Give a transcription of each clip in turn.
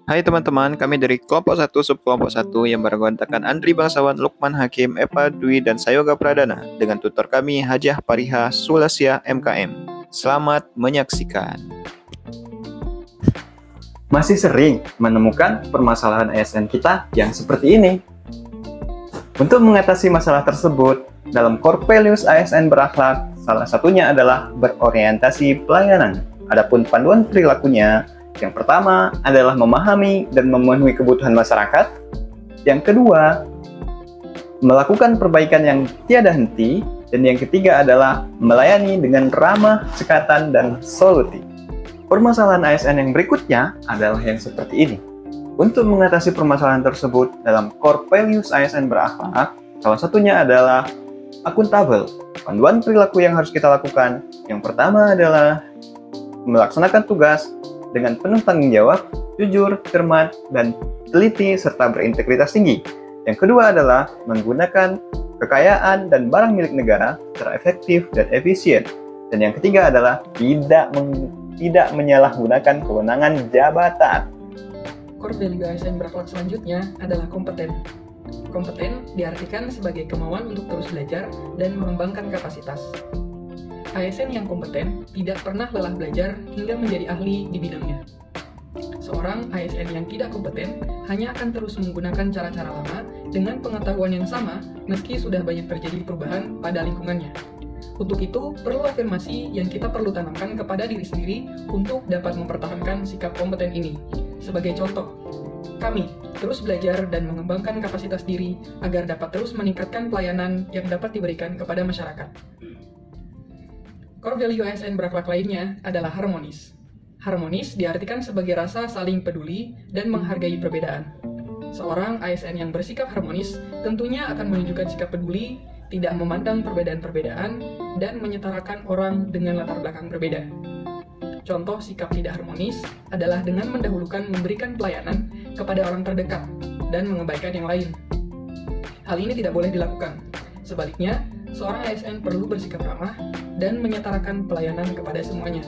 Hai teman-teman, kami dari kelompok 1 subkelompok 1 yang beranggotakan Andri Bangsawan, Lukman Hakim, Eva Dwi, dan Sayoga Pradana dengan tutor kami Hajah Pariha Sulasya MKM. Selamat menyaksikan. Masih sering menemukan permasalahan ASN kita yang seperti ini. Untuk mengatasi masalah tersebut, dalam core values ASN berakhlak, salah satunya adalah berorientasi pelayanan. Adapun panduan perilakunya, yang pertama adalah memahami dan memenuhi kebutuhan masyarakat. Yang kedua, melakukan perbaikan yang tiada henti. Dan yang ketiga adalah melayani dengan ramah, cekatan, dan solutif. Permasalahan ASN yang berikutnya adalah yang seperti ini. Untuk mengatasi permasalahan tersebut dalam core values ASN berakhlak, salah satunya adalah akuntabel. Panduan perilaku yang harus kita lakukan, yang pertama adalah melaksanakan tugas dengan penuh tanggung jawab, jujur, cermat, dan teliti serta berintegritas tinggi. Yang kedua adalah menggunakan kekayaan dan barang milik negara secara efektif dan efisien. Dan yang ketiga adalah tidak menyalahgunakan kewenangan jabatan. Core value ASN berakhlak selanjutnya adalah kompeten. Kompeten diartikan sebagai kemauan untuk terus belajar dan mengembangkan kapasitas. ASN yang kompeten tidak pernah lelah belajar hingga menjadi ahli di bidangnya. Seorang ASN yang tidak kompeten hanya akan terus menggunakan cara-cara lama dengan pengetahuan yang sama meski sudah banyak terjadi perubahan pada lingkungannya. Untuk itu, perlu afirmasi yang kita perlu tanamkan kepada diri sendiri untuk dapat mempertahankan sikap kompeten ini. Sebagai contoh, kami terus belajar dan mengembangkan kapasitas diri agar dapat terus meningkatkan pelayanan yang dapat diberikan kepada masyarakat. Core value ASN berakhlak lainnya adalah harmonis. Harmonis diartikan sebagai rasa saling peduli dan menghargai perbedaan. Seorang ASN yang bersikap harmonis tentunya akan menunjukkan sikap peduli, tidak memandang perbedaan-perbedaan, dan menyetarakan orang dengan latar belakang berbeda. Contoh sikap tidak harmonis adalah dengan mendahulukan memberikan pelayanan kepada orang terdekat dan mengabaikan yang lain. Hal ini tidak boleh dilakukan. Sebaliknya, seorang ASN perlu bersikap ramah dan menyetarakan pelayanan kepada semuanya.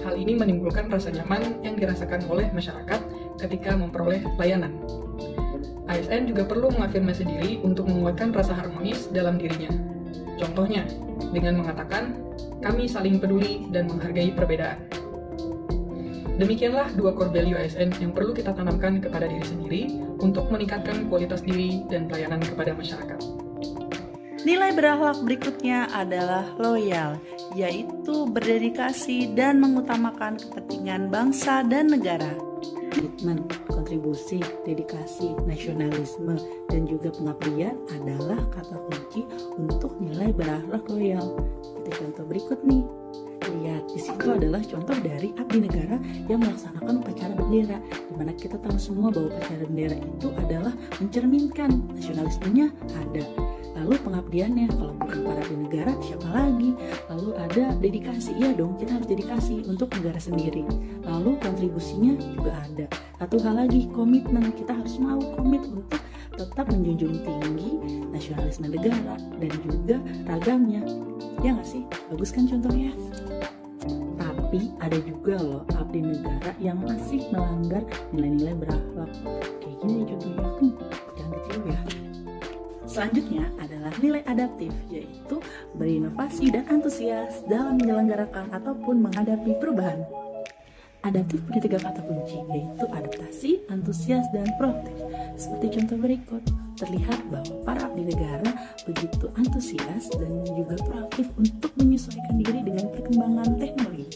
Hal ini menimbulkan rasa nyaman yang dirasakan oleh masyarakat ketika memperoleh pelayanan. ASN juga perlu mengafirmasi diri untuk menguatkan rasa harmonis dalam dirinya. Contohnya, dengan mengatakan, kami saling peduli dan menghargai perbedaan. Demikianlah dua core value ASN yang perlu kita tanamkan kepada diri sendiri untuk meningkatkan kualitas diri dan pelayanan kepada masyarakat. Nilai berakhlak berikutnya adalah loyal, yaitu berdedikasi dan mengutamakan kepentingan bangsa dan negara. Komitmen, kontribusi, dedikasi, nasionalisme, dan juga pengabdian adalah kata kunci untuk nilai berakhlak loyal. Seperti contoh berikut nih. Lihat, di situ adalah contoh dari abdi negara yang melaksanakan upacara bendera, di mana kita tahu semua bahwa upacara bendera itu adalah mencerminkan nasionalismenya ada. Lalu pengabdiannya, kalau bukan para abdi negara, siapa lagi? Lalu ada dedikasi, iya dong, kita harus dedikasi untuk negara sendiri. Lalu kontribusinya juga ada. Satu hal lagi, komitmen, kita harus mau komit untuk tetap menjunjung tinggi nasionalisme negara dan juga ragamnya. Ya nggak sih? Bagus kan contohnya? Tapi ada juga loh abdi negara yang masih melanggar nilai-nilai berakhlak. Kayak gini contohnya, jangan ketiru ya. Selanjutnya adalah nilai adaptif, yaitu berinovasi dan antusias dalam menyelenggarakan ataupun menghadapi perubahan. Adaptif punya 3 kata kunci, yaitu adaptasi, antusias, dan proaktif. Seperti contoh berikut, terlihat bahwa para abdi negara begitu antusias dan juga proaktif untuk menyesuaikan diri dengan perkembangan teknologi.